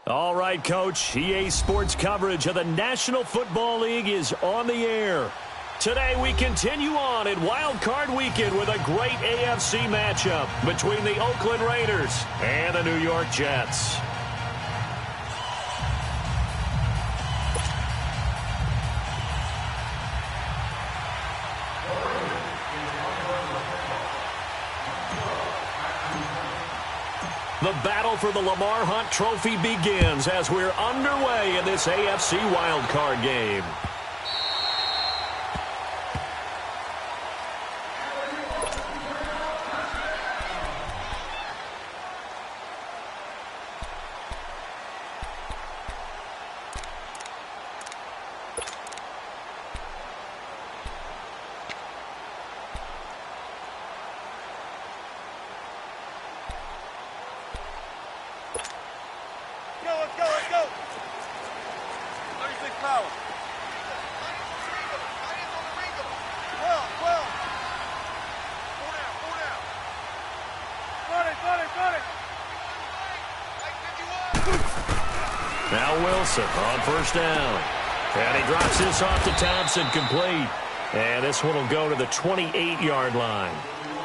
All right, Coach. EA Sports coverage of the National Football League is on the air. Today we continue on in Wildcard Weekend with a great AFC matchup between the Oakland Raiders and the New York Jets. The battle for the Lamar Hunt Trophy begins as we're underway in this AFC wildcard game. Now Wilson on first down. And he drops this off to Thompson, complete. And this one will go to the 28-yard line.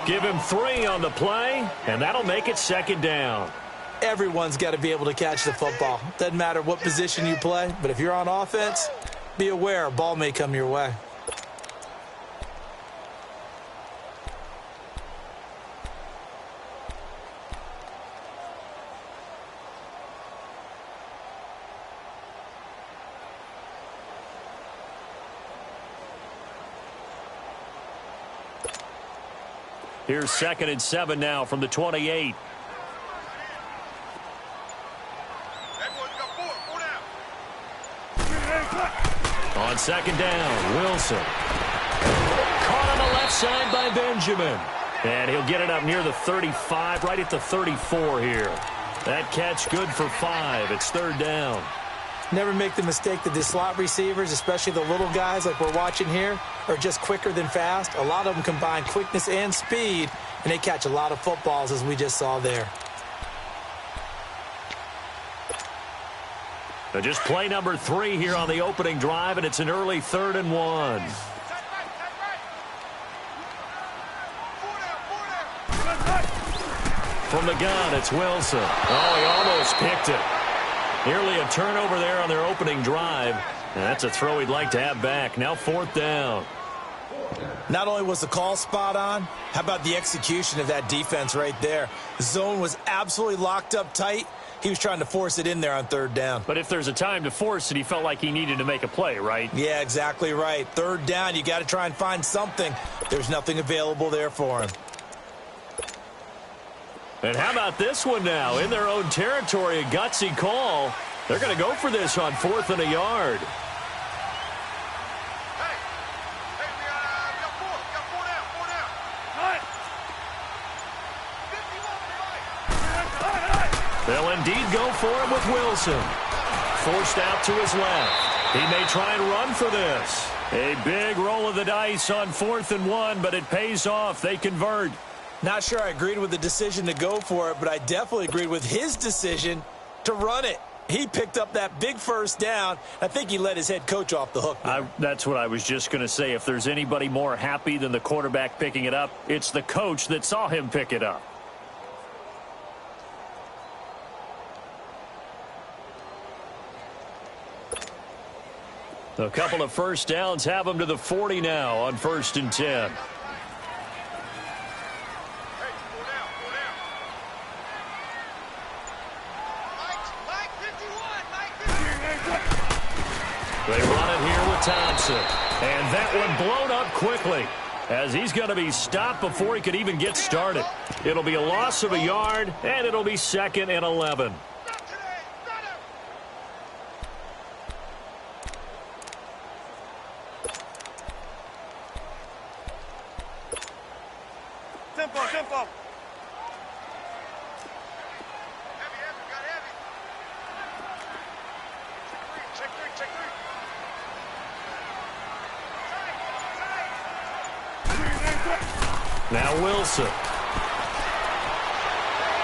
Give him 3 on the play, and that'll make it second down. Everyone's got to be able to catch the football. Doesn't matter what position you play, but if you're on offense, be aware a ball may come your way. Here's 2nd and 7 now from the 28. On second down, Wilson. Caught on the left side by Benjamin. And he'll get it up near the 35, right at the 34 here. That catch good for 5. It's 3rd down. Never make the mistake that the slot receivers, especially the little guys like we're watching here, are just quicker than fast. A lot of them combine quickness and speed, and they catch a lot of footballs, as we just saw there. So just play number 3 here on the opening drive, and it's an early 3rd and 1. From the gun, it's Wilson. Oh, he almost picked it. Nearly a turnover there on their opening drive. And that's a throw he'd like to have back. Now 4th down. Not only was the call spot on, how about the execution of that defense right there? The zone was absolutely locked up tight. He was trying to force it in there on 3rd down. But if there's a time to force it, he felt like he needed to make a play, right? Yeah, exactly right. 3rd down, you got to try and find something. There's nothing available there for him. And how about this one now? In their own territory, a gutsy call. They're going to go for this on 4th and a yard. They'll indeed go for it with Wilson. Forced out to his left. He may try and run for this. A big roll of the dice on 4th and 1, but it pays off. They convert. Not sure I agreed with the decision to go for it, but I definitely agreed with his decision to run it. He picked up that big 1st down. I think he let his head coach off the hook. That's what I was just going to say. If there's anybody more happy than the quarterback picking it up, it's the coach that saw him pick it up. A couple of 1st downs have them to the 40 now on 1st and 10. They run it here with Thompson. And that one blown up quickly as he's going to be stopped before he could even get started. It'll be a loss of a yard, and it'll be 2nd and 11. Tempo. Check three. Now Wilson.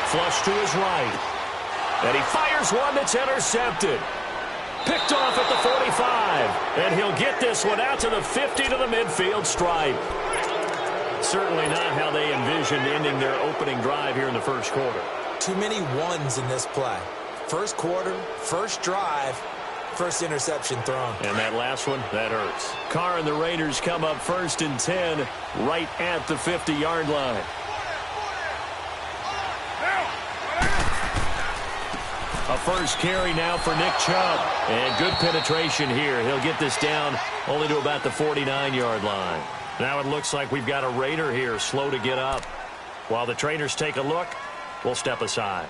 Flush to his right. And he fires one that's intercepted. Picked off at the 45. And he'll get this one out to the 50 to the midfield stripe. Certainly not how they envisioned ending their opening drive here in the first quarter. Too many ones in this play. First quarter, first drive, first interception thrown. And that last one, that hurts. Carr and the Raiders come up 1st and 10 right at the 50-yard line. A first carry now for Nick Chubb. And good penetration here. He'll get this down only to about the 49-yard line. Now it looks like we've got a Raider here slow to get up. While the trainers take a look, we'll step aside.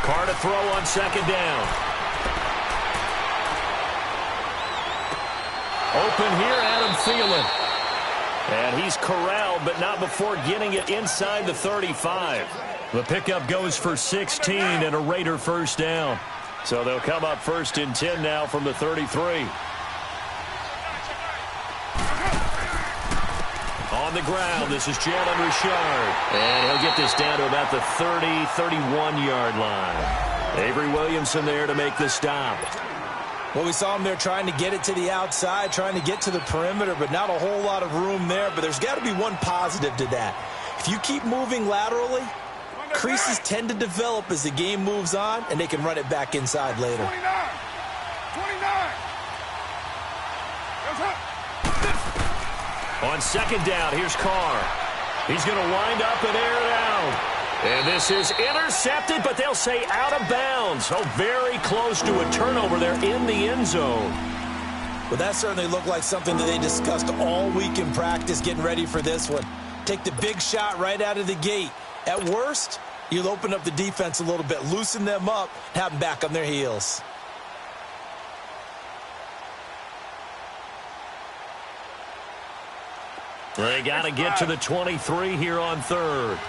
Carr to throw on 2nd down. Open here, Adam Thielen. And he's corralled, but not before getting it inside the 35. The pickup goes for 16 and a Raider first down. So they'll come up 1st and 10 now from the 33. On the ground, this is Jalen Richard. And he'll get this down to about the 30, 31-yard line. Avery Williamson there to make the stop. Well, we saw him there trying to get it to the outside, trying to get to the perimeter, but not a whole lot of room there. But there's got to be one positive to that. If you keep moving laterally, creases tend to develop as the game moves on, and they can run it back inside later. 29. On 2nd down, here's Carr. He's going to wind up and air it out. And this is intercepted, but they'll say out of bounds. Oh, very close to a turnover there in the end zone. Well, that certainly looked like something that they discussed all week in practice getting ready for this one. Take the big shot right out of the gate. At worst, you'll open up the defense a little bit, loosen them up, have them back on their heels. They got to get to the 23 here on 3rd.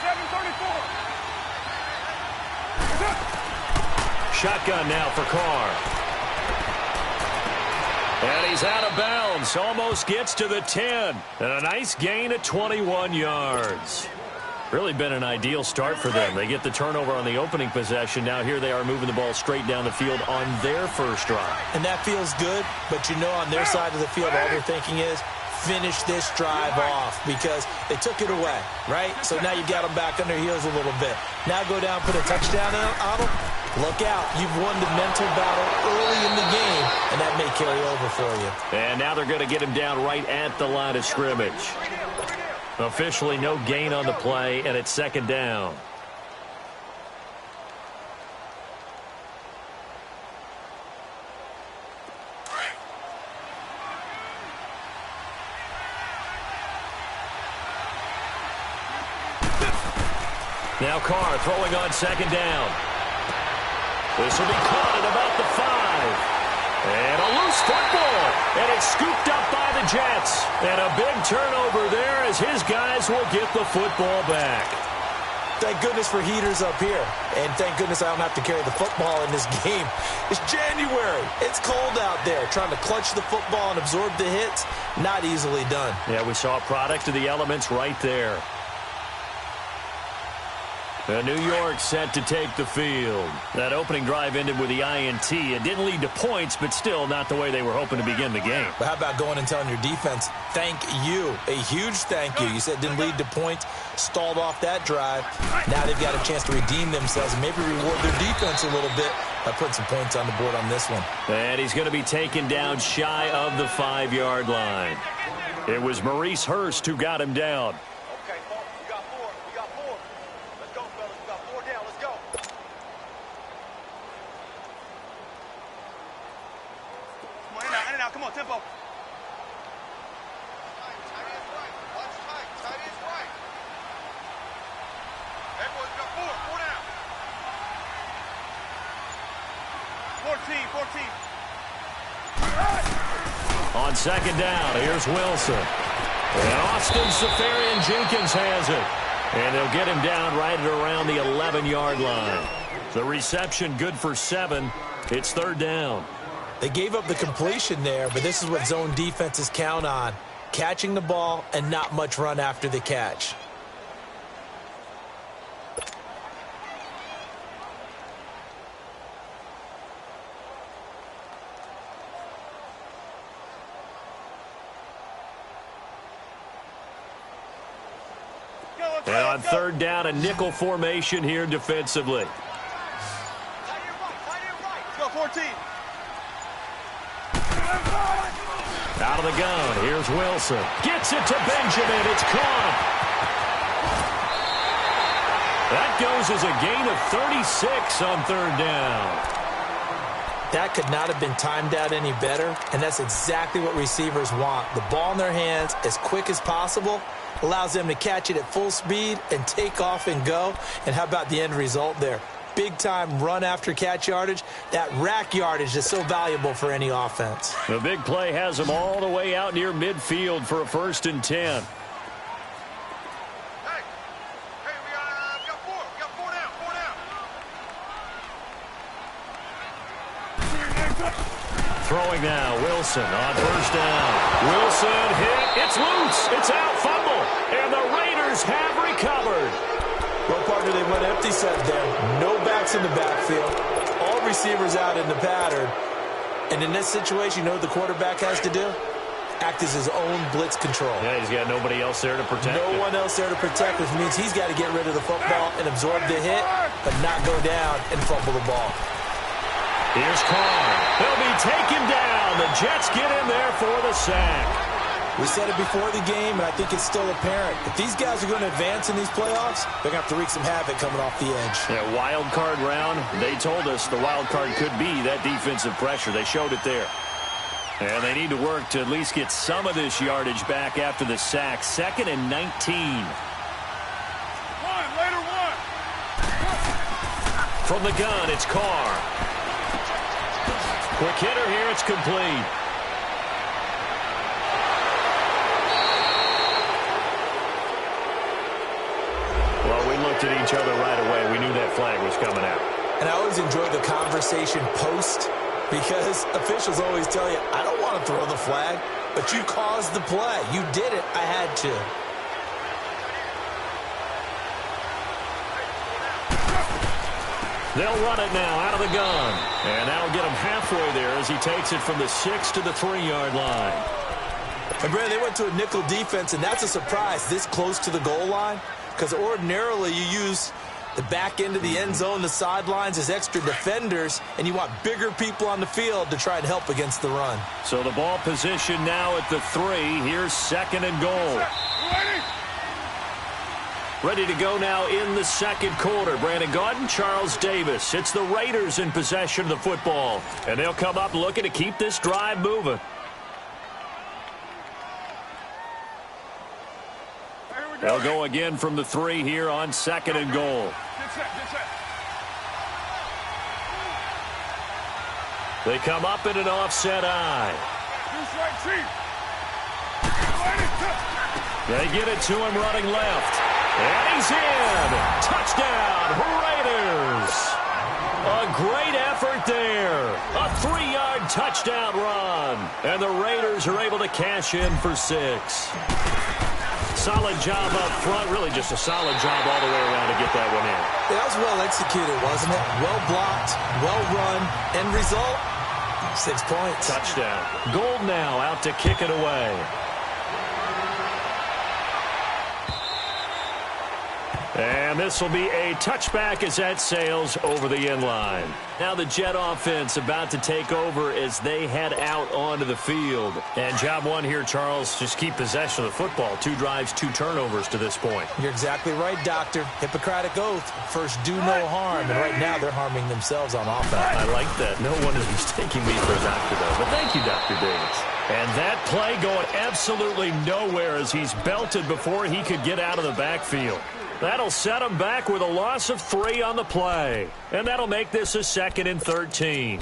7:34. Shotgun now for Carr. And he's out of bounds. Almost gets to the 10. And a nice gain at 21 yards. Really been an ideal start for them. They get the turnover on the opening possession. Now here they are moving the ball straight down the field on their first drive. And that feels good, but you know on their side of the field all they're thinking is finish this drive off because they took it away, right? So now you've got them back on their heels a little bit. Now go down, put a touchdown on them. Look out. You've won the mental battle early in the game, and that may carry over for you. And now they're going to get him down right at the line of scrimmage. Officially no gain on the play, and it's 2nd down. Now Carr throwing on 2nd down. This will be caught at about the 5. And a loose football. And it's scooped up by the Jets. And a big turnover there as his guys will get the football back. Thank goodness for heaters up here. And thank goodness I don't have to carry the football in this game. It's January. It's cold out there. Trying to clutch the football and absorb the hits, not easily done. Yeah, we saw a product of the elements right there. New York set to take the field. That opening drive ended with the INT. It didn't lead to points, but still not the way they were hoping to begin the game. But how about going and telling your defense, thank you, a huge thank you. You said it didn't lead to points, stalled off that drive. Now they've got a chance to redeem themselves and maybe reward their defense a little bit by putting some points on the board on this one. And he's going to be taken down shy of the 5-yard line. It was Maurice Hurst who got him down. Come on, tempo. On second down, here's Wilson. And Austin Safarian-Jenkins has it. And they'll get him down right at around the 11-yard line. The reception good for 7. It's third down. They gave up the completion there, but this is what zone defenses count on. Catching the ball and not much run after the catch. And on third down, a nickel formation here defensively. Go 14. Out of the gun, here's Wilson. Gets it to Benjamin, it's caught. That goes as a gain of 36 on third down. That could not have been timed out any better, and that's exactly what receivers want. The ball in their hands as quick as possible allows them to catch it at full speed and take off and go. And how about the end result there? Big-time run after catch yardage. That rack yardage is so valuable for any offense. The big play has them all the way out near midfield for a 1st and 10. We got 4. We got 4 down. 4 down. Throwing now, Wilson on first down. Wilson hit, it's loose, it's out, fumble, and the Raiders have recovered. Well, partner, they went empty set there. No backs in the backfield. All receivers out in the pattern. And in this situation, you know what the quarterback has to do? Act as his own blitz control. Yeah, he's got nobody else there to protect him. No one else there to protect, which means he's got to get rid of the football and absorb the hit, but not go down and fumble the ball. Here's Carr. He'll be taken down. The Jets get in there for the sack. We said it before the game, and I think it's still apparent. If these guys are going to advance in these playoffs, they're going to have to wreak some havoc coming off the edge. Yeah, wild card round, they told us the wild card could be that defensive pressure. They showed it there. And they need to work to at least get some of this yardage back after the sack. 2nd and 19. Later one. From the gun, it's Carr. Quick hitter here, it's complete. Well, we looked at each other right away. We knew that flag was coming out. And I always enjoy the conversation post because officials always tell you, I don't want to throw the flag, but you caused the play. You did it. I had to. They'll run it now out of the gun. And that'll get him halfway there as he takes it from the 6 to the 3-yard line. And, Brandon, they went to a nickel defense, and that's a surprise this close to the goal line because ordinarily you use the back end of the end zone, the sidelines as extra defenders, and you want bigger people on the field to try and help against the run. So the ball position now at the 3. Here's 2nd and goal. Ready to go now in the second quarter. Brandon Gaudin, Charles Davis. It's the Raiders in possession of the football. And they'll come up looking to keep this drive moving. They'll go again from the 3 here on 2nd and goal. They come up in an offset eye. They get it to him running left. And he's in. Touchdown, Raiders. A great effort there. A 3-yard touchdown run. And the Raiders are able to cash in for 6. Solid job up front. Really just a solid job all the way around to get that one in. That was well executed, wasn't it? Well blocked, well run. End result, 6 points. Touchdown. Gold now out to kick it away. And this will be a touchback as that sails over the end line. Now the Jet offense about to take over as they head out onto the field. And job one here, Charles, just keep possession of the football. 2 drives, 2 turnovers to this point. You're exactly right, Doctor. Hippocratic oath. First, do no harm. And right now, they're harming themselves on offense. I like that. No one is mistaking me for a doctor, though. But thank you, Dr. Davis. And that play going absolutely nowhere as he's belted before he could get out of the backfield. That'll set him back with a loss of 3 on the play. And that'll make this a 2nd and 13.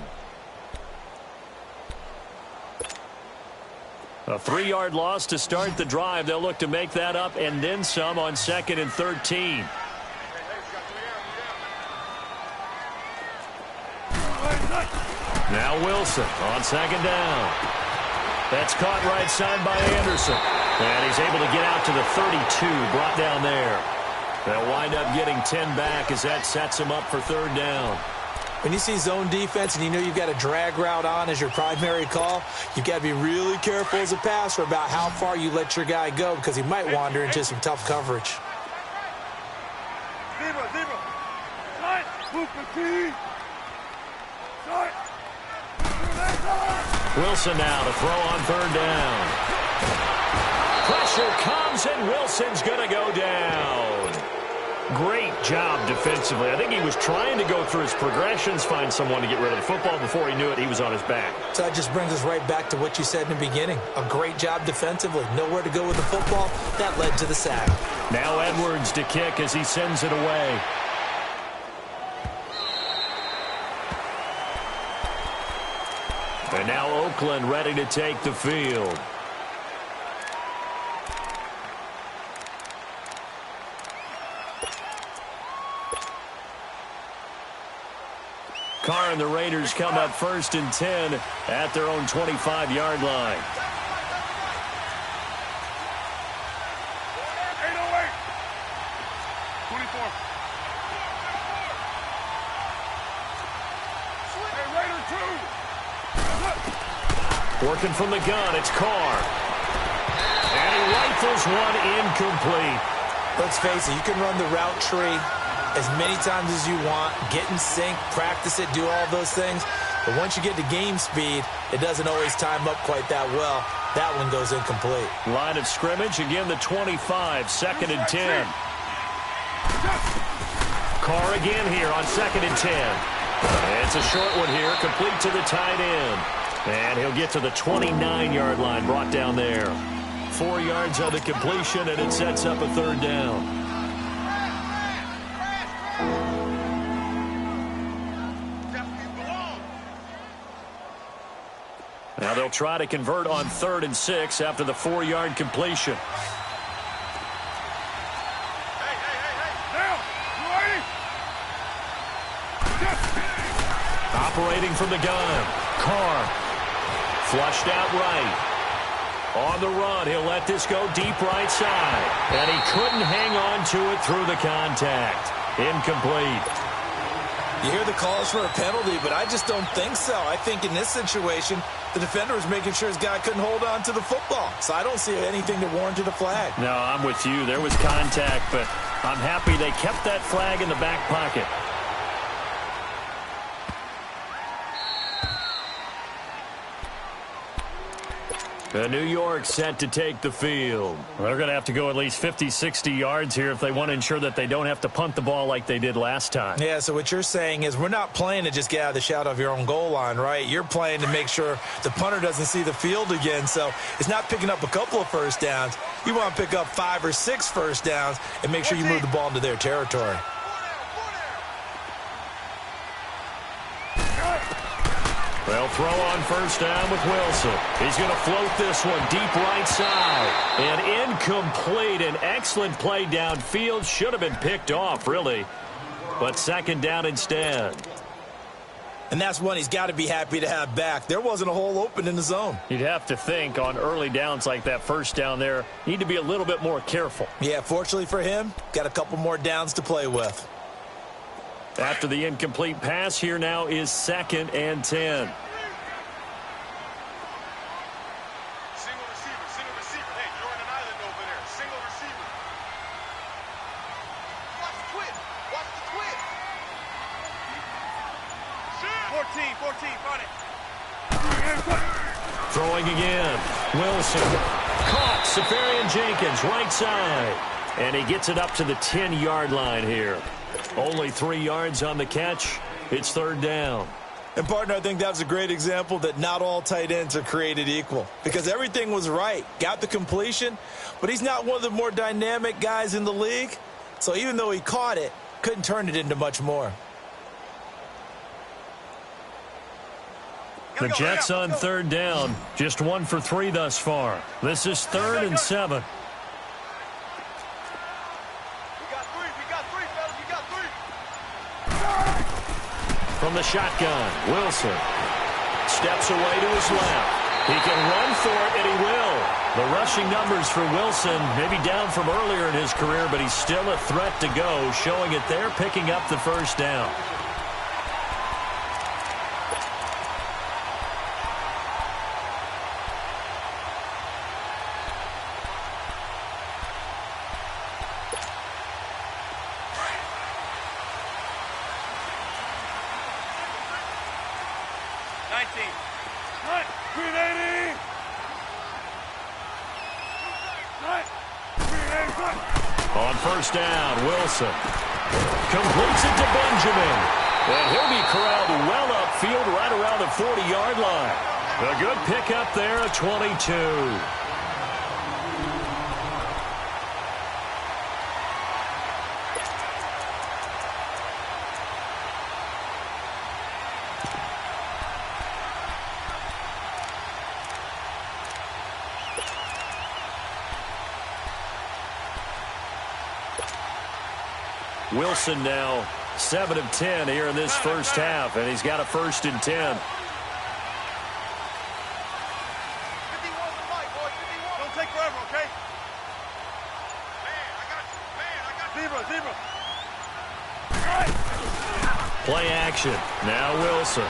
A 3-yard loss to start the drive. They'll look to make that up and then some on 2nd and 13. Now Wilson on 2nd down. That's caught right side by Anderson. And he's able to get out to the 32, brought down there. They'll wind up getting 10 back as that sets him up for 3rd down. When you see zone defense and you know you've got a drag route on as your primary call, you've got to be really careful as a passer about how far you let your guy go because he might wander into some tough coverage. Wilson now to throw on 3rd down. Pressure comes and Wilson's going to go down. Great job defensively. I think he was trying to go through his progressions, find someone to get rid of the football. Before he knew it, he was on his back. So that just brings us right back to what you said in the beginning. A great job defensively. Nowhere to go with the football. That led to the sack. Now Edwards to kick as he sends it away. And now Oakland ready to take the field. Carr and the Raiders come up 1st and 10 at their own 25-yard line. 808. 24. Hey, Raider 2. Working from the gun, it's Carr. And he rifles one incomplete. Let's face it, you can run the route tree as many times as you want, get in sync, practice it, do all those things. But once you get to game speed, it doesn't always time up quite that well. That one goes incomplete. Line of scrimmage, again the 25, 2nd and 10. Carr again here on 2nd and 10. It's a short one here, complete to the tight end. And he'll get to the 29-yard line, brought down there. 4 yards on the completion, and it sets up a 3rd down. Now they'll try to convert on 3rd and 6 after the 4-yard completion. Operating from the gun. Carr. Flushed out right. On the run, he'll let this go deep right side. And he couldn't hang on to it through the contact. Incomplete. You hear the calls for a penalty, but I just don't think so. I think in this situation, the defender was making sure his guy couldn't hold on to the football. So I don't see anything that warranted a flag. No, I'm with you. There was contact, but I'm happy they kept that flag in the back pocket. New York set to take the field. They're going to have to go at least 50, 60 yards here if they want to ensure that they don't have to punt the ball like they did last time. Yeah, so what you're saying is we're not playing to just get out of the shadow of your own goal line, right? You're playing to make sure the punter doesn't see the field again. So it's not picking up a couple of first downs. You want to pick up 5 or 6 first downs and make sure you move the ball into their territory. They'll throw on 1st down with Wilson. He's going to float this one deep right side. And incomplete. An excellent play downfield. Should have been picked off, really. But 2nd down instead. And that's one he's got to be happy to have back. There wasn't a hole open in the zone. You'd have to think on early downs like that 1st down there, need to be a little bit more careful. Yeah, fortunately for him, got a couple more downs to play with. After the incomplete pass, here now is 2nd and 10. Single receiver. Hey, you're on an island over there. Single receiver. Watch the twist. Watch the twist. 14, run it. Throwing again. Wilson. Caught. Safarian Jenkins, right side. And he gets it up to the 10-yard line here. Only 3 yards on the catch. It's 3rd down. And, partner, I think that was a great example that not all tight ends are created equal. Because everything was right. Got the completion, but he's not one of the more dynamic guys in the league. So even though he caught it, couldn't turn it into much more. The Jets on third down. Just 1 for 3 thus far. This is 3rd and 7. From the shotgun, Wilson steps away to his left. He can run for it, and he will. The rushing numbers for Wilson, maybe down from earlier in his career, but he's still a threat to go, showing it there, picking up the first down. On first down, Wilson completes it to Benjamin. And he'll be corralled well upfield right around the 40-yard line. A good pickup there at 22. Wilson now 7 of 10 here in this first half, and he's got a 1st and 10. 51 to fight, boy. 51. Don't take forever, okay? Man, I got you. Zebra. Play action. Now Wilson.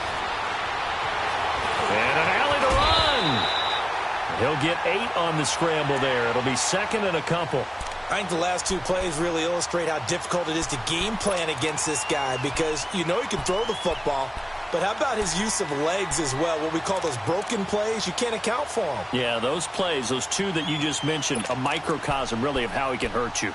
And an alley to run. He'll get 8 on the scramble there. It'll be 2nd and a couple. I think the last 2 plays really illustrate how difficult it is to game plan against this guy, because you know he can throw the football, but how about his use of legs as well, what we call those broken plays? You can't account for them. Yeah, those plays, those 2 that you just mentioned, a microcosm really of how he can hurt you.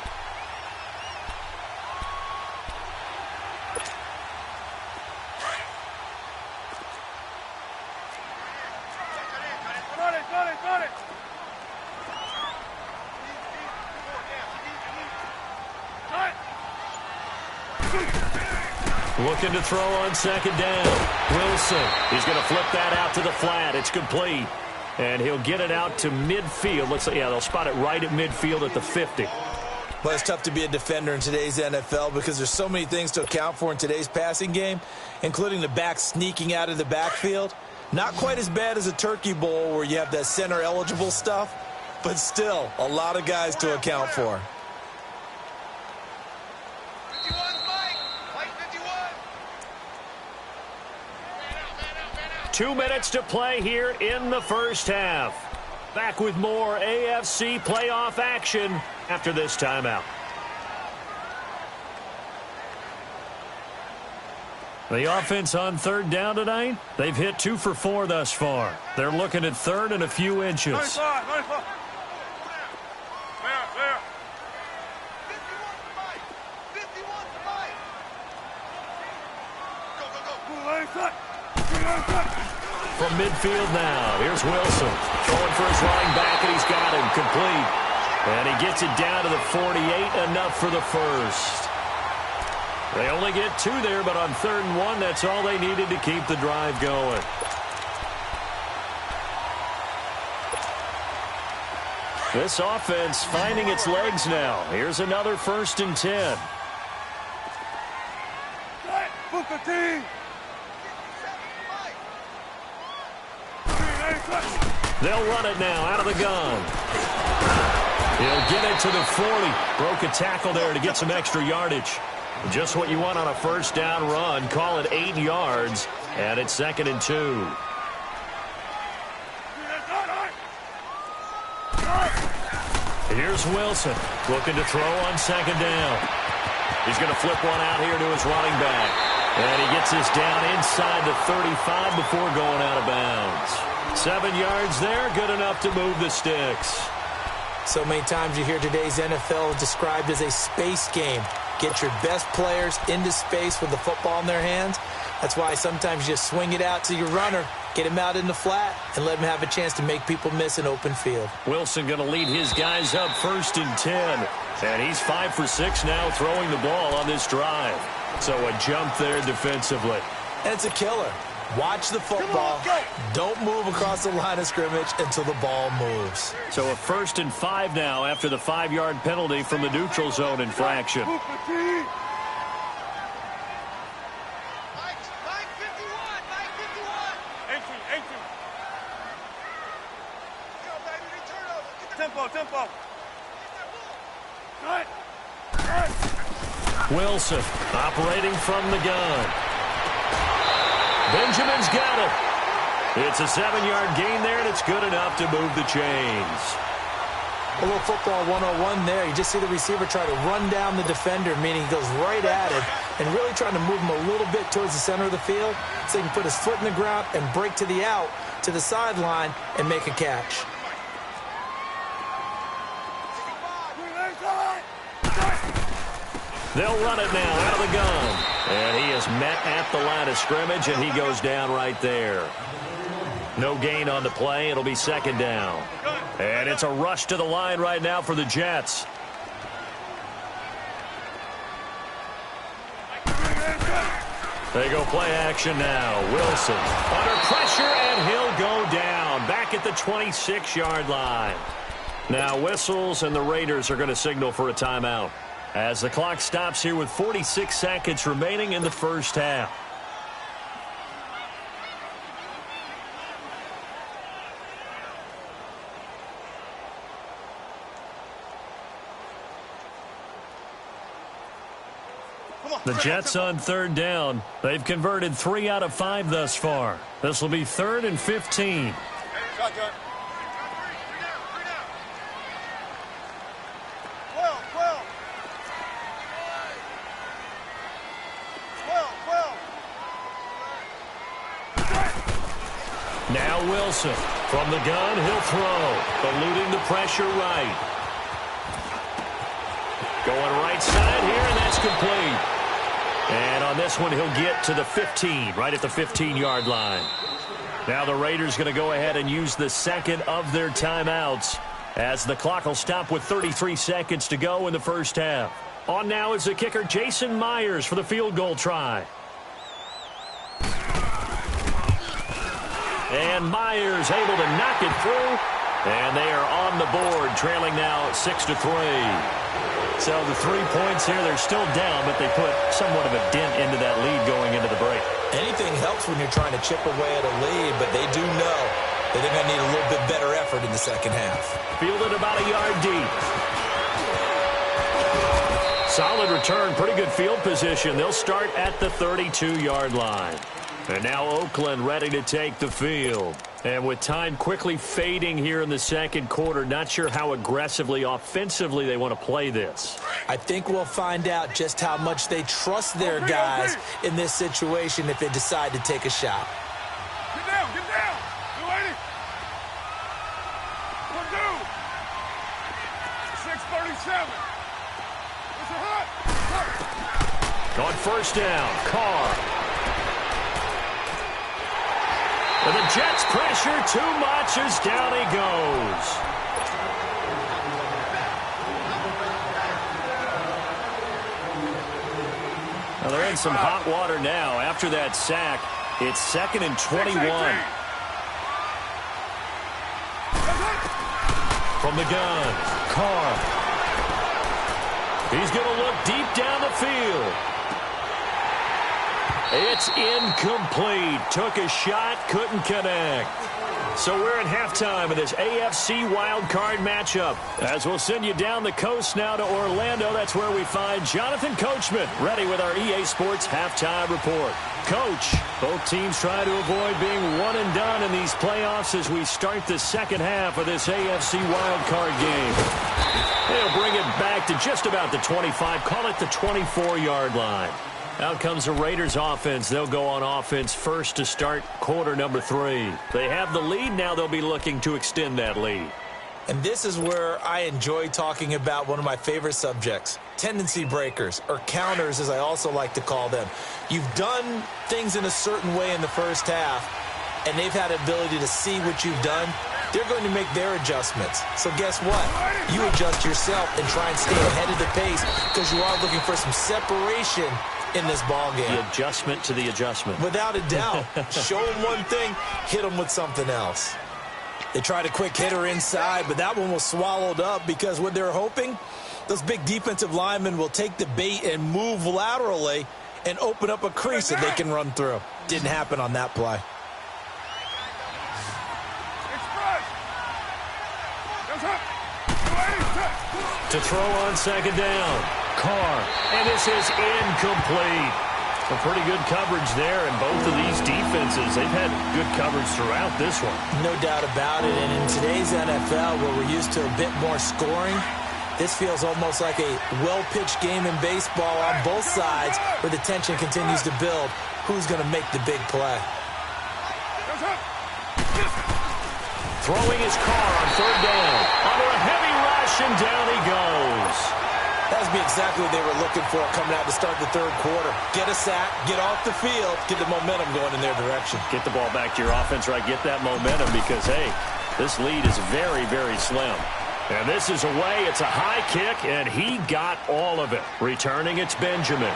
Looking to throw on 2nd down. Wilson, he's going to flip that out to the flat. It's complete. And he'll get it out to midfield. Looks like, yeah, they'll spot it right at midfield at the 50. Well, it's tough to be a defender in today's NFL because there's so many things to account for in today's passing game, including the back sneaking out of the backfield. Not quite as bad as a Turkey Bowl where you have that center-eligible stuff, but still a lot of guys to account for. 2 minutes to play here in the first half. Back with more AFC playoff action after this timeout. The offense on 3rd down tonight, they've hit 2 for 4 thus far. They're looking at 3rd and a few inches. 95. There. 51 to fight. Go. From midfield now, here's Wilson. Throwing for his running back, and he's got him complete. And he gets it down to the 48, enough for the first. They only get 2 there, but on 3rd and 1, that's all they needed to keep the drive going. This offense finding its legs now. Here's another 1st and 10. They'll run it now out of the gun. He'll get it to the 40. Broke a tackle there to get some extra yardage. Just what you want on a 1st down run. Call it 8 yards, and it's 2nd and 2. Here's Wilson looking to throw on 2nd down. He's going to flip one out here to his running back. And he gets this down inside the 35 before going out of bounds. 7 yards there, good enough to move the sticks. So many times you hear today's NFL described as a space game. Get your best players into space with the football in their hands. That's why sometimes you just swing it out to your runner, get him out in the flat, and let him have a chance to make people miss an open field. Wilson going to lead his guys up 1st and 10. And he's 5 for 6 now throwing the ball on this drive. So a jump there defensively. And it's a killer. Watch the football. Don't move across the line of scrimmage until the ball moves. So a 1st and 5 now after the 5-yard penalty from the neutral zone infraction. Mike 51. Entry. Go, baby. Return over. Tempo. Good. Wilson operating from the gun. Benjamin's got it. It's a 7-yard gain there, and it's good enough to move the chains. A little football 101 there. You just see the receiver try to run down the defender, meaning he goes right at it, and really trying to move him a little bit towards the center of the field so he can put his foot in the ground and break to the out, to the sideline, and make a catch. They'll run it now out of the gun. And he is met at the line of scrimmage, and he goes down right there. No gain on the play. It'll be 2nd down. And it's a rush to the line right now for the Jets. They go play action now. Wilson under pressure, and he'll go down. Back at the 26-yard line. Now whistles, and the Raiders are going to signal for a timeout as the clock stops here with 46 seconds remaining in the first half. The Jets on 3rd down. They've converted 3 out of 5 thus far. This will be 3rd and 15. Shotgun. 12. Now Wilson from the gun. He'll throw. Eluding the pressure right. Going right side here, and that's complete. And on this one, he'll get to the 15, right at the 15-yard line. Now the Raiders going to go ahead and use the 2nd of their timeouts as the clock will stop with 33 seconds to go in the first half. On now is the kicker, Jason Myers, for the field goal try. And Myers able to knock it through. And they are on the board, trailing now 6-3. So the 3 points here, they're still down, but they put somewhat of a dent into that lead going into the break. Anything helps when you're trying to chip away at a lead, but they do know that they're going to need a little bit better effort in the second half. Fielded about a yard deep. Solid return, pretty good field position. They'll start at the 32-yard line. And now Oakland ready to take the field. And with time quickly fading here in the second quarter, not sure how aggressively, offensively they want to play this. I think we'll find out just how much they trust their guys in this situation if they decide to take a shot. Get down. You ready? 6:37. It's a hut. On 1st down, Carr. And the Jets pressure too much as down he goes. Well, they're in some hot water now. After that sack, it's 2nd and 21. From the gun, Carr. He's going to look deep down the field. It's incomplete. Took a shot, couldn't connect. So we're at halftime of this AFC Wildcard matchup. As we'll send you down the coast now to Orlando. That's where we find Jonathan Coachman ready with our EA Sports halftime report. Coach, both teams try to avoid being one and done in these playoffs as we start the second half of this AFC Wildcard game. They'll bring it back to just about the 25, call it the 24-yard line. Out comes the Raiders offense. They'll go on offense first to start quarter number 3. They have the lead. Now they'll be looking to extend that lead. And this is where I enjoy talking about one of my favorite subjects, tendency breakers, or counters as I also like to call them. You've done things in a certain way in the first half, and they've had the ability to see what you've done they're going to make their adjustments. So guess what? You adjust yourself and try and stay ahead of the pace because you are looking for some separation in this ball game. The adjustment to the adjustment. Without a doubt. Show them one thing, hit them with something else. They tried a quick hitter inside, but that one was swallowed up because what they're hoping, those big defensive linemen will take the bait and move laterally and open up a crease that they can run through. Didn't happen on that play. To throw on second down. Carr. And this is incomplete. A pretty good coverage there, and both of these defenses, they've had good coverage throughout this one. No doubt about it, and in today's NFL, where we're used to a bit more scoring, this feels almost like a well-pitched game in baseball on both sides where the tension continues to build. Who's going to make the big play? Throwing his Carr on third down. Under a heavy rush, and down he goes. That would be exactly what they were looking for coming out to start the third quarter. Get a sack, get off the field, get the momentum going in their direction. Get the ball back to your offense, right? Get that momentum because, hey, this lead is very, very slim. And this is away. It's a high kick, and he got all of it. Returning, it's Benjamin.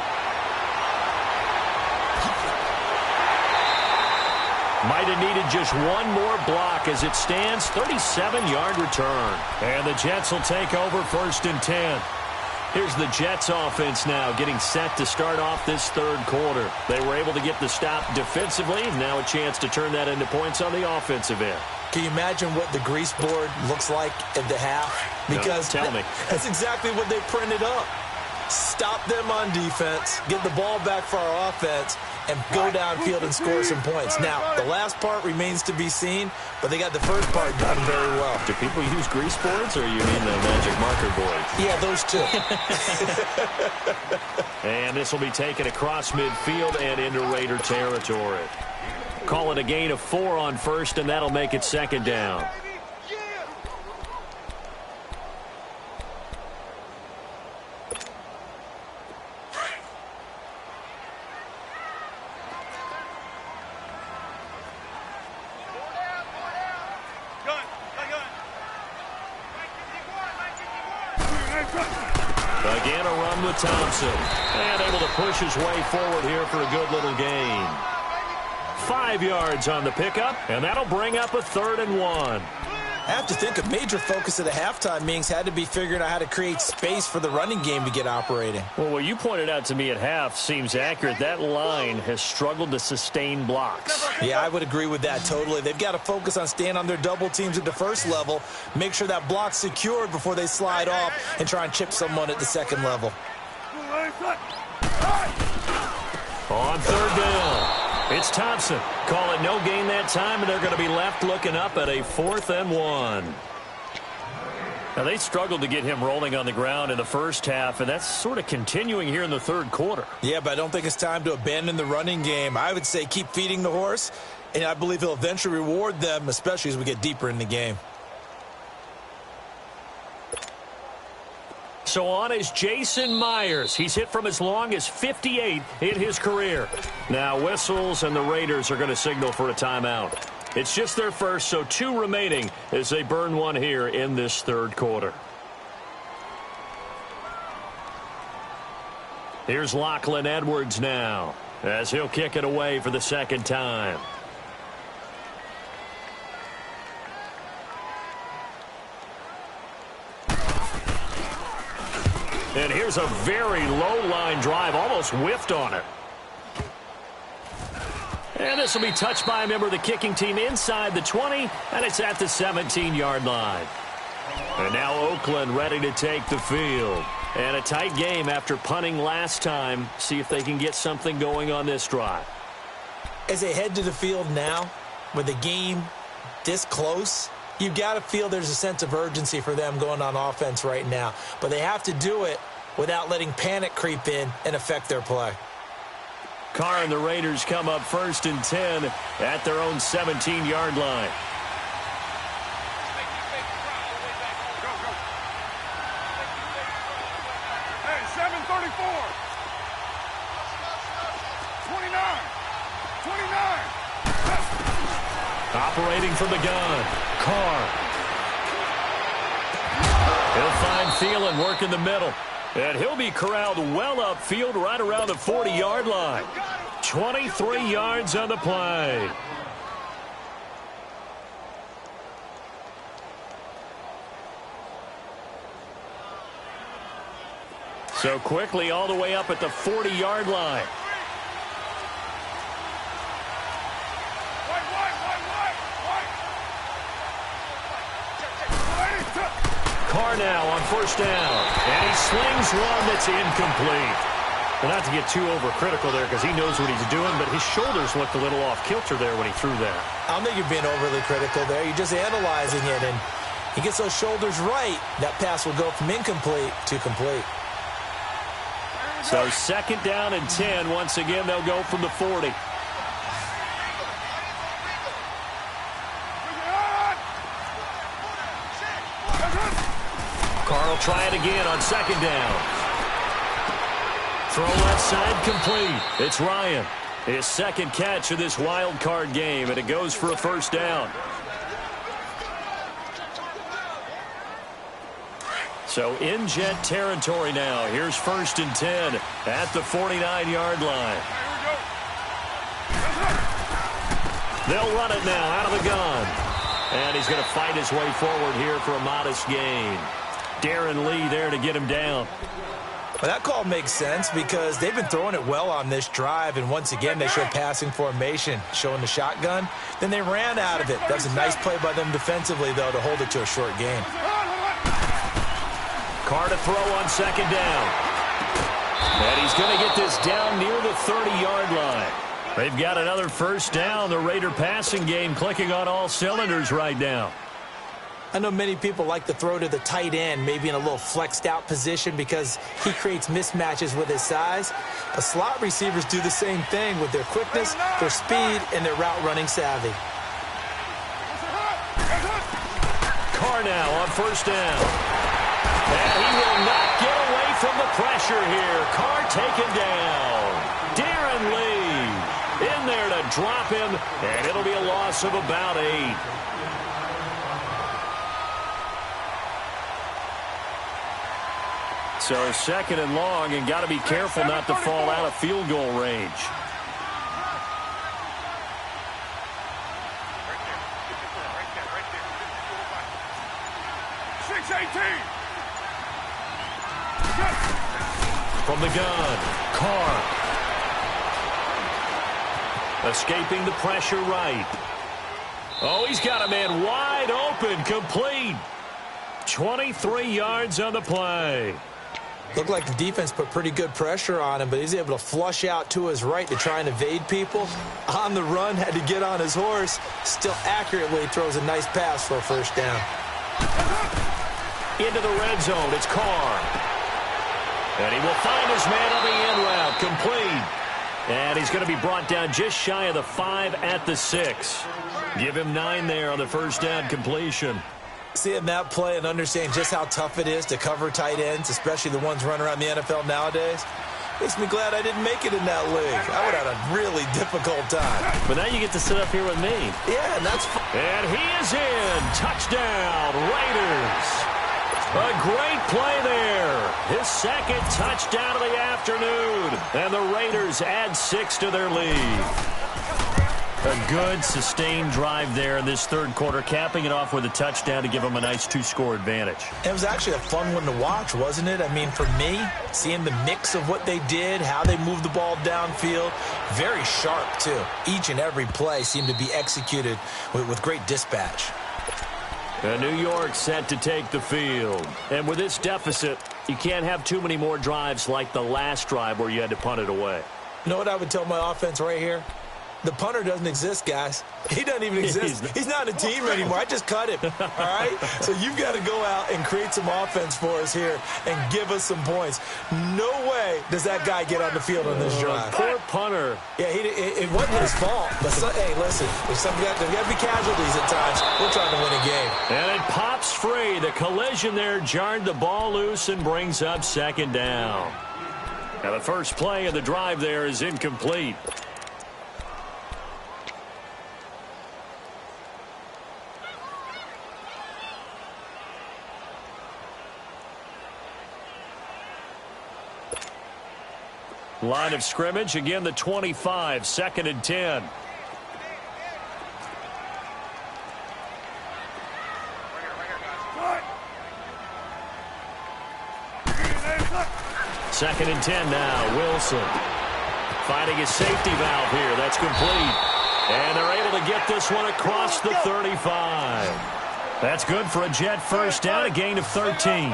Might have needed just one more block as it stands. 37-yard return. And the Jets will take over 1st and 10. Here's the Jets offense now getting set to start off this third quarter. They were able to get the stop defensively. Now a chance to turn that into points on the offensive end. Can you imagine what the grease board looks like at the half? Because no, tell me. That's exactly what they printed up. Stop them on defense, get the ball back for our offense, and go downfield and score some points. Now, the last part remains to be seen, but they got the first part done very well. Do people use grease boards, or you mean the magic marker boards? Yeah, those two. And this will be taken across midfield and into Raider territory. Call it a gain of 4 on first, and that'll make it second down. Again, a run with Thompson. And able to push his way forward here for a good little gain. 5 yards on the pickup, and that'll bring up a 3rd and 1. I have to think a major focus of the halftime meetings had to be figuring out how to create space for the running game to get operating. Well, what you pointed out to me at half seems accurate. That line has struggled to sustain blocks. Yeah, I would agree with that totally. They've got to focus on staying on their double teams at the first level, make sure that block's secured before they slide off and try and chip someone at the second level. On 3rd down. It's Thompson. Call it no gain that time, and they're going to be left looking up at a 4th and 1. Now, they struggled to get him rolling on the ground in the first half, and that's sort of continuing here in the third quarter. Yeah, but I don't think it's time to abandon the running game. I would say keep feeding the horse, and I believe he'll eventually reward them, especially as we get deeper in the game. So on is Jason Myers. He's hit from as long as 58 in his career. Now whistles, and the Raiders are going to signal for a timeout. It's just their first, so 2 remaining as they burn one here in this third quarter. Here's Lachlan Edwards now as he'll kick it away for the second time. And here's a very low line drive, almost whiffed on it. And this will be touched by a member of the kicking team inside the 20, and it's at the 17-yard line. And now Oakland ready to take the field. And a tight game after punting last time. See if they can get something going on this drive. As they head to the field now, with the game this close, you've got to feel there's a sense of urgency for them going on offense right now. But they have to do it without letting panic creep in and affect their play. Carr and the Raiders come up 1st and 10 at their own 17-yard line. Hey, 7:34. 29. Operating from the gun. Carr. He'll find Thielen working the middle. And he'll be corralled well upfield right around the 40-yard line. 23 yards on the play. So quickly all the way up at the 40-yard line. Carr now on first down. And he slings one that's incomplete. Well, not to get too overcritical there because he knows what he's doing, but his shoulders looked a little off kilter there when he threw that. I don't think you're being overly critical there. You're just analyzing it, and he gets those shoulders right. That pass will go from incomplete to complete. So second down and 10. Once again, they'll go from the 40. Carr will try it again on second down. Throw left side complete. It's Ryan. His second catch of this wild card game, and it goes for a first down. So in Jet territory now. Here's first and 10 at the 49-yard line. They'll run it now out of the gun. And he's going to fight his way forward here for a modest gain. Darren Lee there to get him down. Well, that call makes sense because they've been throwing it well on this drive, and once again they show passing formation, showing the shotgun. Then they ran out of it. That was a nice play by them defensively, though, to hold it to a short gain. Carr to throw on second down. And he's going to get this down near the 30-yard line. They've got another first down. The Raider passing game clicking on all cylinders right now. I know many people like to throw to the tight end, maybe in a little flexed out position because he creates mismatches with his size. But slot receivers do the same thing with their quickness, their speed, and their route running savvy. Carr now on first down. And he will not get away from the pressure here. Carr taken down. Darren Lee in there to drop him, and it'll be a loss of about 8. So second and long, and got to be careful not to fall out of field goal range. From the gun, Carr. Escaping the pressure right. Oh, he's got a man wide open, complete. 23 yards on the play. Looked like the defense put pretty good pressure on him, but he's able to flush out to his right to try and evade people. On the run, had to get on his horse. Still accurately throws a nice pass for a first down. Into the red zone, it's Carr. And he will find his man on the end route, complete. And he's going to be brought down just shy of the 5 at the 6. Give him 9 there on the first down completion. Seeing that play and understanding just how tough it is to cover tight ends, especially the ones running around the NFL nowadays, makes me glad I didn't make it in that league. I would have had a really difficult time. But now you get to sit up here with me. Yeah, and that's fun. And he is in. Touchdown, Raiders. A great play there. His second touchdown of the afternoon. And the Raiders add 6 to their lead. A good, sustained drive there in this third quarter, capping it off with a touchdown to give them a nice 2-score advantage. It was actually a fun one to watch, wasn't it? I mean, for me, seeing the mix of what they did, how they moved the ball downfield, very sharp, too. Each and every play seemed to be executed with great dispatch. And New York set to take the field. And with this deficit, you can't have too many more drives like the last drive where you had to punt it away. You know what I would tell my offense right here? The punter doesn't exist, guys. He doesn't even exist. He's not a team anymore. I just cut him, all right? So you've got to go out and create some offense for us here and give us some points. No way does that guy get on the field on this drive. Poor punter. Yeah, it wasn't his fault. But hey, listen, there's got to be casualties at times. We're trying to win a game. And it pops free. The collision there jarred the ball loose and brings up second down. Now the first play of the drive there is incomplete. Line of scrimmage, again the 25, 2nd and 10. Second and 10 now. Wilson finding his safety valve here. That's complete. And they're able to get this one across the 35. That's good for a Jet first down, a gain of 13.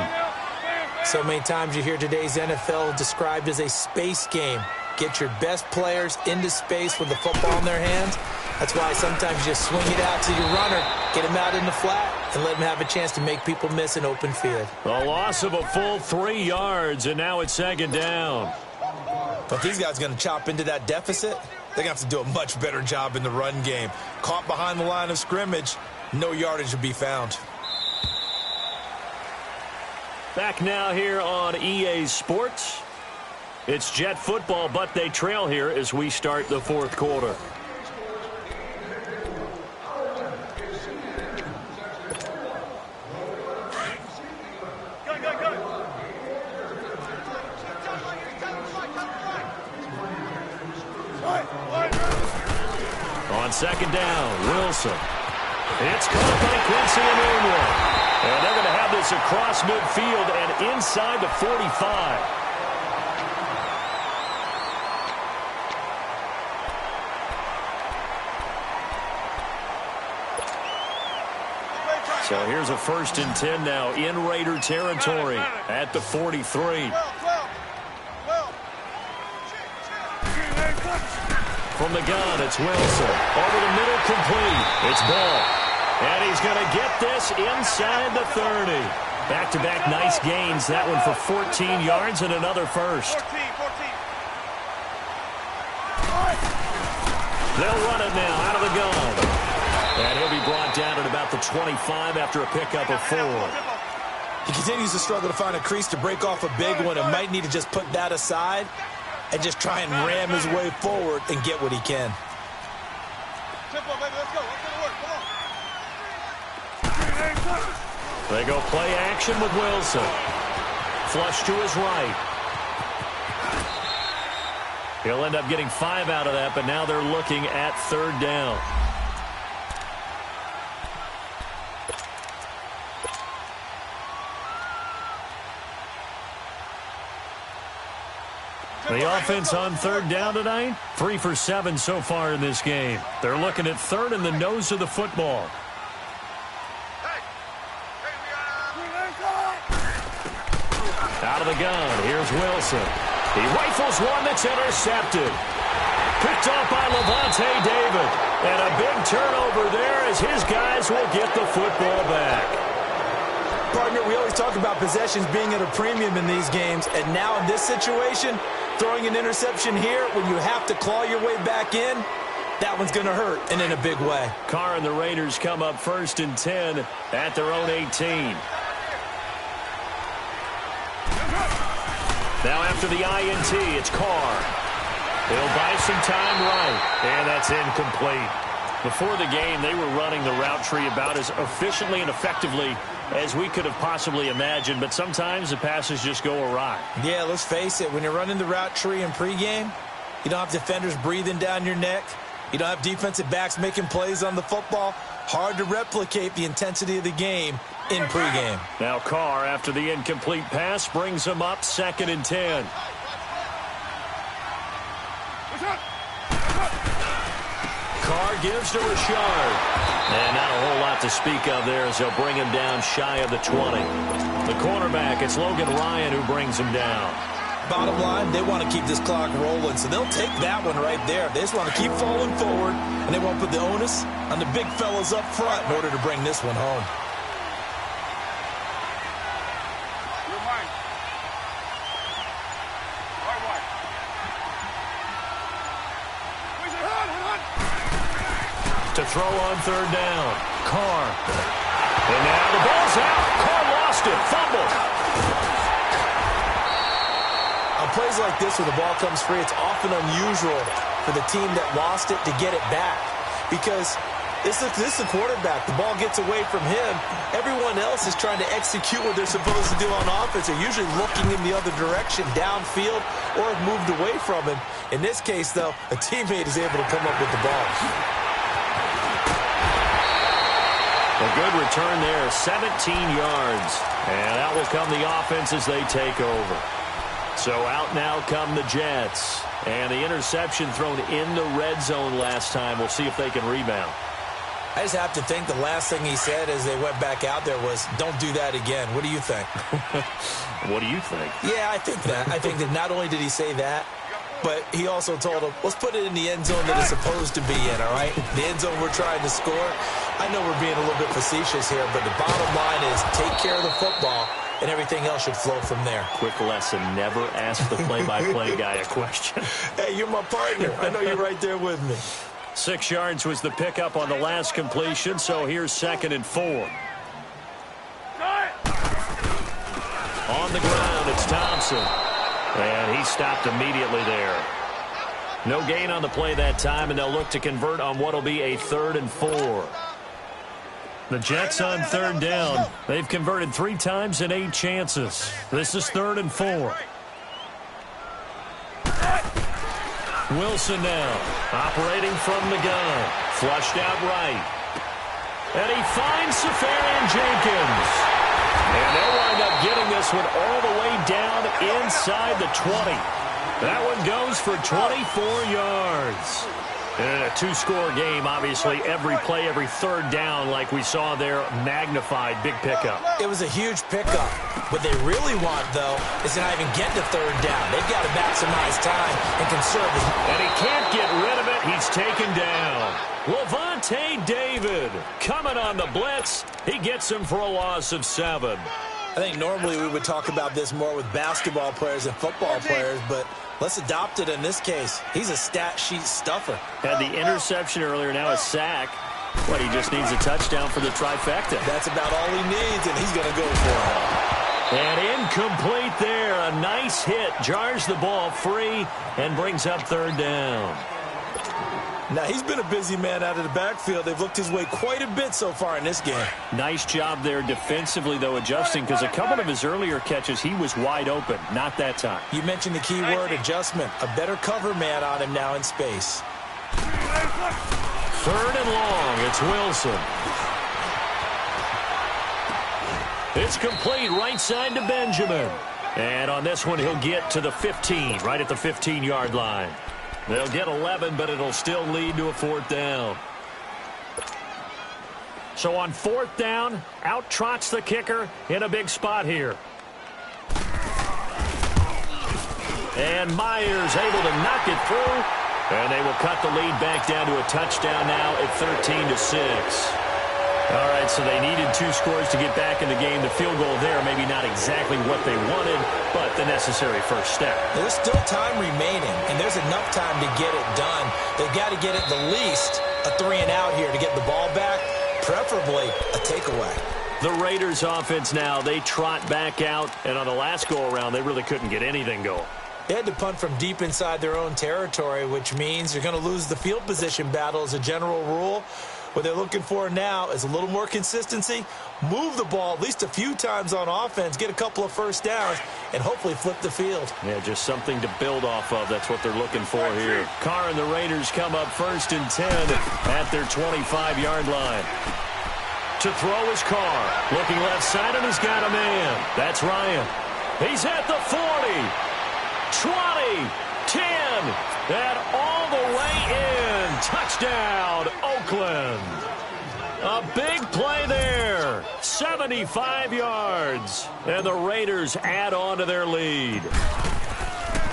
So many times you hear today's NFL described as a space game. Get your best players into space with the football in their hands. That's why sometimes you just swing it out to your runner, get him out in the flat, and let him have a chance to make people miss an open field. A loss of a full 3 yards, and now it's 2nd down. But these guys are going to chop into that deficit. They're going to have to do a much better job in the run game. Caught behind the line of scrimmage, no yardage to be found. Back now here on EA Sports. It's Jet football, but they trail here as we start the 4th quarter. On 2nd down, Wilson. It's caught by Quincy Emmanuel. And they're going to have this across midfield and inside the 45. So here's a 1st and 10 now in Raider territory at the 43. From the gun, it's Wilson. Over the middle, complete. It's Ball. And he's going to get this inside the 30. Back-to-back nice gains. That one for 14 yards and another first. 14. They'll run it now out of the gun. And he'll be brought down at about the 25 after a pickup of 4. He continues to struggle to find a crease to break off a big one and might need to just put that aside and just try and ram his way forward and get what he can. Tempo, baby, let's go. Let's go to work. Come on. They go play action with Wilson. Flush to his right. He'll end up getting 5 out of that, but now they're looking at 3rd down. The offense on 3rd down tonight, 3 for 7 so far in this game. They're looking at 3rd in the nose of the football. Out of the gun, here's Wilson. He rifles one that's intercepted. Picked off by Levante David. And a big turnover there as his guys will get the football back. Partner, we always talk about possessions being at a premium in these games, and now in this situation, throwing an interception here when you have to claw your way back in, that one's going to hurt, and in a big way. Carr and the Raiders come up 1st and 10 at their own 18. Now after the INT, it's Carr. He'll buy some time right, and that's incomplete. Before the game, they were running the route tree about as efficiently and effectively as we could have possibly imagined, but sometimes the passes just go awry. Yeah, let's face it. When you're running the route tree in pregame, you don't have defenders breathing down your neck. You don't have defensive backs making plays on the football. Hard to replicate the intensity of the game in pregame. Now Carr, after the incomplete pass, brings him up 2nd and 10. Carr gives to Richard. And not a whole lot to speak of there as they'll bring him down shy of the 20. The cornerback, it's Logan Ryan who brings him down. Bottom line, they want to keep this clock rolling, so they'll take that one right there. They just want to keep falling forward, and they won't put the onus on the big fellas up front in order to bring this one home. To throw on 3rd down. Carr. And now the ball's out. Carr lost it. Fumble. On plays like this where the ball comes free, it's often unusual for the team that lost it to get it back. Because This is the quarterback. The ball gets away from him. Everyone else is trying to execute what they're supposed to do on offense. They're usually looking in the other direction, downfield, or have moved away from him. In this case, though, a teammate is able to come up with the ball. A good return there, 17 yards. And out will come the offense as they take over. So out now come the Jets. And the interception thrown in the red zone last time. We'll see if they can rebound. I just have to think the last thing he said as they went back out there was, don't do that again. What do you think? What do you think? Yeah, I think that. I think that not only did he say that, but he also told him, let's put it in the end zone that it's supposed to be in, all right? The end zone we're trying to score. I know we're being a little bit facetious here, but the bottom line is take care of the football, and everything else should flow from there. Quick lesson, never ask the play-by-play guy a question. Hey, you're my partner. I know you're right there with me. 6 yards was the pickup on the last completion, so here's 2nd and 4. On the ground, it's Thompson. And he stopped immediately there. No gain on the play that time, and they'll look to convert on what will be a 3rd and 4. The Jets on 3rd down. They've converted 3 times in 8 chances. This is 3rd and 4. Wilson now, operating from the gun. Flushed out right. And he finds Safarian-Jenkins. And they'll wind up getting this one all the way down inside the 20. That one goes for 24 yards. And in a 2-score game, obviously, every play, every 3rd down, like we saw there, magnified, big pickup. It was a huge pickup. What they really want, though, is to not even get to 3rd down. They've got to maximize time and conserve his... And he can't get rid of it. He's taken down. Lavonte David coming on the blitz. He gets him for a loss of 7. I think normally we would talk about this more with basketball players and football players, but let's adopt it in this case. He's a stat sheet stuffer. Had the interception earlier, now a sack. But he just needs a touchdown for the trifecta. That's about all he needs, and he's going to go for it. And incomplete there. A nice hit. Jars the ball free and brings up 3rd down. Now, he's been a busy man out of the backfield. They've looked his way quite a bit so far in this game. Nice job there defensively, though, adjusting, because a couple of his earlier catches, he was wide open. Not that time. You mentioned the key word, adjustment. A better cover man on him now in space. 3rd and long. It's Wilson. It's complete right side to Benjamin. And on this one, he'll get to the 15, right at the 15-yard line. They'll get 11, but it'll still lead to a 4th down. So on 4th down, out trots the kicker in a big spot here. And Myers able to knock it through. And they will cut the lead back down to a touchdown now at 13-6. All right, so they needed 2 scores to get back in the game. The field goal there, maybe not exactly what they wanted, but the necessary first step. There's still time remaining, and there's enough time to get it done. They've got to get at the least a 3-and-out here to get the ball back, preferably a takeaway. The Raiders offense now, they trot back out, and on the last go-around, they really couldn't get anything going. They had to punt from deep inside their own territory, which means you're going to lose the field position battle as a general rule. What they're looking for now is a little more consistency, move the ball at least a few times on offense, get a couple of first downs, and hopefully flip the field. Yeah, just something to build off of. That's what they're looking for here. Carr and the Raiders come up 1st and 10 at their 25-yard line. To throw is Carr. Looking left side, and he's got a man. That's Ryan. He's at the 40. 20, 10, and all the way in. Touchdown, Oakland. A big play there. 75 yards. And the Raiders add on to their lead.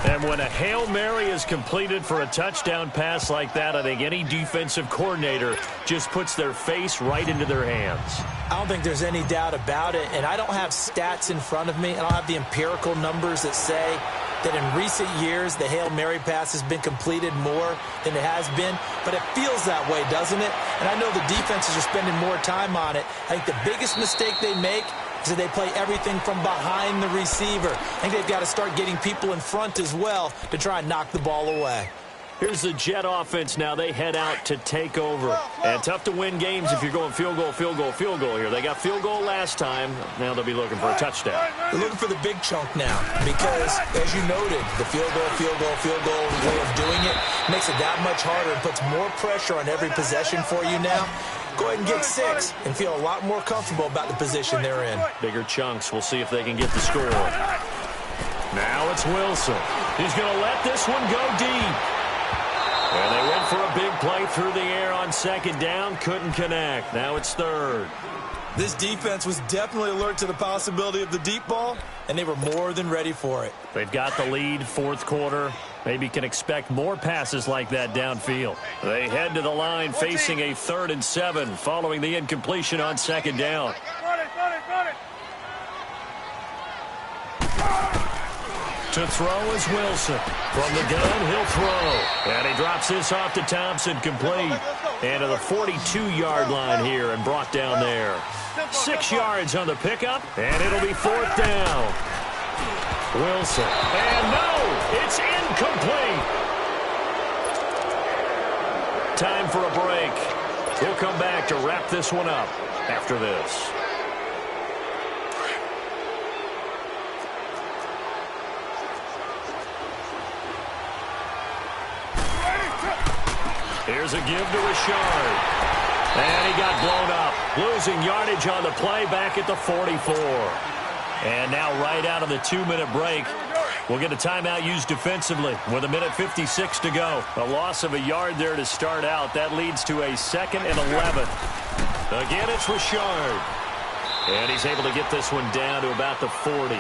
And when a Hail Mary is completed for a touchdown pass like that, I think any defensive coordinator just puts their face right into their hands. I don't think there's any doubt about it. And I don't have stats in front of me. I don't have the empirical numbers that say that in recent years the Hail Mary pass has been completed more than it has been. But it feels that way, doesn't it? And I know the defenses are spending more time on it. I think the biggest mistake they make is that they play everything from behind the receiver. I think they've got to start getting people in front as well to try and knock the ball away. Here's the Jet offense now. They head out to take over. And tough to win games if you're going field goal, field goal, field goal here. They got field goal last time. Now they'll be looking for a touchdown. They're looking for the big chunk now because, as you noted, the field goal, field goal, field goal way of doing it makes it that much harder and puts more pressure on every possession for you now. Go ahead and get 6 and feel a lot more comfortable about the position they're in. Bigger chunks. We'll see if they can get the score. Now it's Wilson. He's going to let this one go deep. And they went for a big play through the air on second down. Couldn't connect. Now it's third. This defense was definitely alert to the possibility of the deep ball, and they were more than ready for it. They've got the lead, fourth quarter. Maybe can expect more passes like that downfield. They head to the line facing a 3rd and 7 following the incompletion on second down. To throw is Wilson. From the gun, he'll throw. And he drops this off to Thompson, complete. And to the 42-yard line here and brought down there. 6 yards on the pickup, and it'll be 4th down. Wilson. And no, it's incomplete. Time for a break. We'll come back to wrap this one up after this. Here's a give to Richard. And he got blown up. Losing yardage on the play back at the 44. And now right out of the 2-minute break, we'll get a timeout used defensively with 1:56 to go. A loss of a yard there to start out. That leads to a 2nd and 11. Again, it's Richard. And he's able to get this one down to about the 40.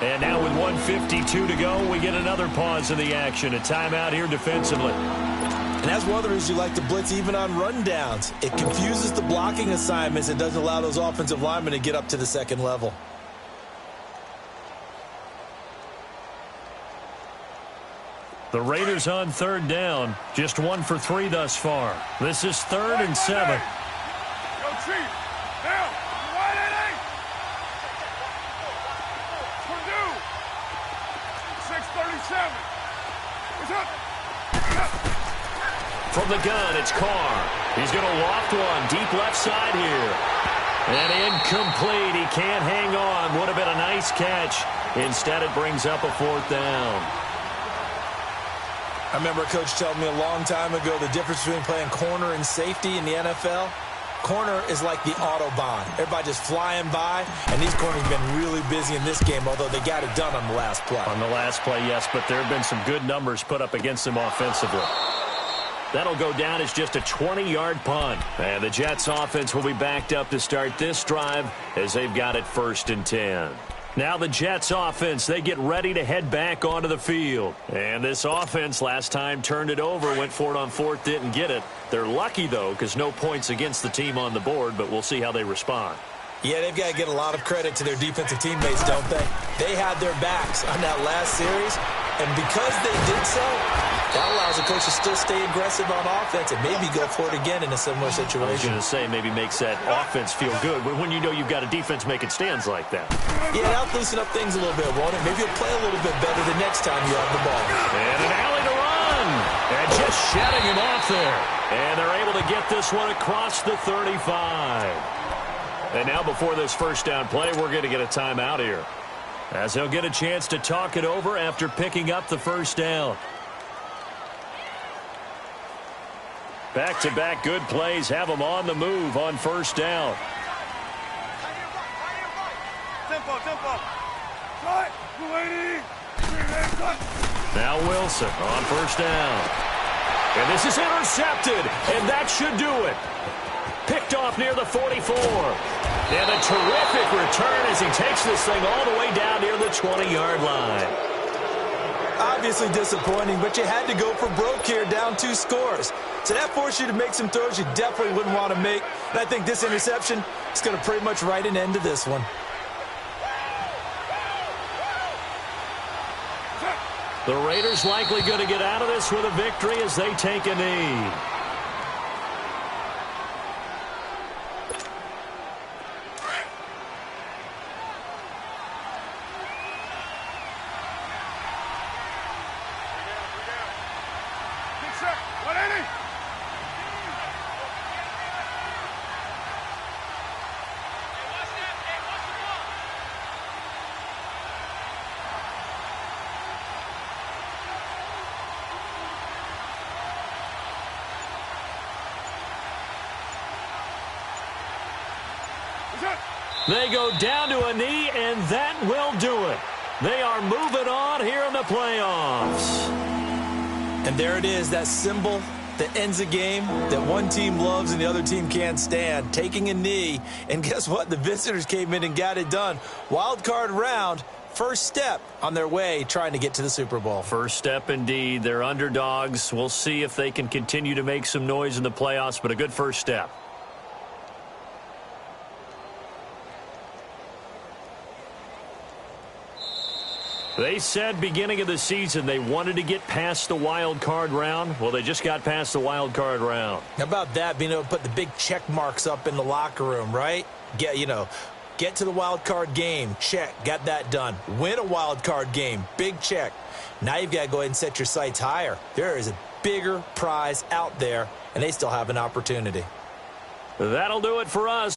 And now with 1:52 to go, we get another pause in the action. A timeout here defensively. And that's one of the reasons you like to blitz even on rundowns. It confuses the blocking assignments and doesn't allow those offensive linemen to get up to the second level. The Raiders on 3rd down. Just 1 for 3 thus far. This is 3rd and 7. Go Chief. Now. Wide at 8. Purdue. 6:37. What's up? From the gun, it's Carr. He's going to loft one deep left side here. And incomplete. He can't hang on. Would have been a nice catch. Instead, it brings up a 4th down. I remember a coach telling me a long time ago the difference between playing corner and safety in the NFL. Corner is like the Autobahn. Everybody just flying by, and these corners have been really busy in this game, although they got it done on the last play. On the last play, yes, but there have been some good numbers put up against them offensively. That'll go down as just a 20-yard punt. And the Jets offense will be backed up to start this drive as they've got it 1st and 10. Now the Jets offense, they get ready to head back onto the field. And this offense last time turned it over, went for it on 4th, didn't get it. They're lucky, though, because no points against the team on the board, but we'll see how they respond. Yeah, they've got to get a lot of credit to their defensive teammates, don't they? They had their backs on that last series, and because they did so, that allows the coach to still stay aggressive on offense and maybe go for it again in a similar situation. I was going to say maybe makes that offense feel good, but when you know you've got a defense making stands like that. Yeah, that'll loosen up things a little bit, won't it? Maybe you'll play a little bit better the next time you have the ball. And an alley to run. And just shutting him off there. And they're able to get this one across the 35. And now before this 1st down play, we're going to get a timeout here, as they'll get a chance to talk it over after picking up the 1st down. Back-to-back good plays have them on the move on 1st down. Tempo, tempo. Cut. Now Wilson on 1st down. And this is intercepted, and that should do it. Picked off near the 44. And a terrific return as he takes this thing all the way down near the 20-yard line. Obviously disappointing, but you had to go for broke here, down 2 scores. So that forced you to make some throws you definitely wouldn't want to make. And I think this interception is going to pretty much write an end to this one. The Raiders likely going to get out of this with a victory as they take a knee. They go down to a knee, and that will do it. They are moving on here in the playoffs. And there it is, that symbol that ends a game that one team loves and the other team can't stand, taking a knee. And guess what? The visitors came in and got it done. Wild card round, first step on their way trying to get to the Super Bowl. First step indeed. They're underdogs. We'll see if they can continue to make some noise in the playoffs, but a good first step. They said beginning of the season they wanted to get past the wild card round. Well, they just got past the wild card round. How about that, being able to put the big check marks up in the locker room, right? Get to the wild card game, check, got that done. Win a wild card game, big check. Now you've got to go ahead and set your sights higher. There is a bigger prize out there, and they still have an opportunity. That'll do it for us.